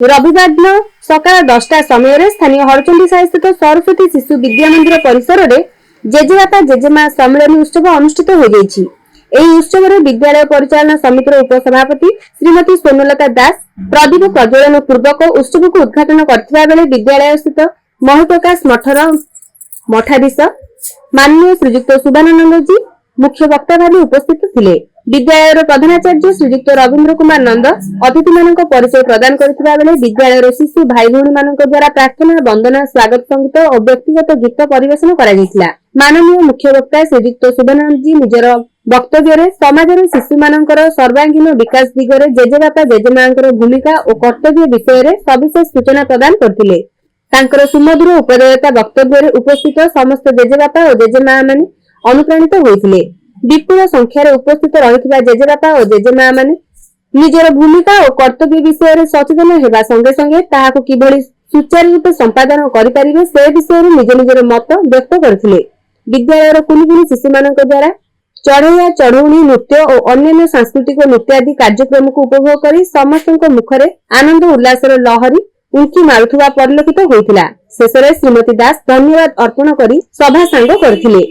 रविवार दिन सकाळ 10टा समय स्थानीय हरचंडी साई स्थित सरस्वती शिशु विद्या मंदिर परिसर में जेजेबापा जेजेमा सम्मेलन उत्सव अनुष्ठित हो जाइछि। एही उत्सव में विद्यालय परिचालना समितिर उपसभापति श्रीमती सोनलता दास प्रदीप प्रज्वलन पूर्वक उत्सव को उद्घाटन करथिबा बेले विद्यालय स्थित महप्रकाश मठर मठाधीश माननीय श्रीजुक्त सुभानंद जी मुख्य वक्ता भाव उपस्थित थिले। विद्यालय प्रधानाचार्य श्रीजुक्त रवींद्र कुमार नंद अतिथि मानक परिचय प्रदान करथिबा बेले विद्यालय शिशु भाई भौणी मानक द्वारा प्रार्थना वंदना स्वागत संगीत और व्यक्तिगत गीत परिवेशन करा जायतिला। माननीय मुख्य वक्ता श्रीजुक्त सुभानंद जी निजर वक्तव्य समाज शिशु मानकर सर्वांगीन विकास दिगरे जेजेबापा जेजेमांकर भूमिका और कर्तव्य विषय सविशेष सूचना प्रदान करथिले। तांकर सुमधुर उपदेयता वक्तव्य उपस्थित समस्त जेजेबापा और जेजेमा माने अनुप्राणित होइथिले। विपुल संख्यार उपस्थित रहिथिबा जेजेबापा और जेजेमा माने निजर भूमिका और कर्तव्य विषय सचेतन हेबा संगे संगे ताहाको किभଳି सुचारू रूपे संपादन करि परिबे से विषय निज निजर मत व्यक्त करथिले। विद्यालयर कुनि शिशु मानक द्वारा चढ़ैया चढ़ौनी नृत्य और अन्य सांस्कृतिक नृत्य आदि कार्यक्रम को उपभोग करी समस्त मुखरे आनंद उल्लासर लहरी उंकी मारुथुवा परिलक्षित होइतिला। शेषरे श्रीमती दास धन्यवाद अर्पण करी सभा सांग करथिले।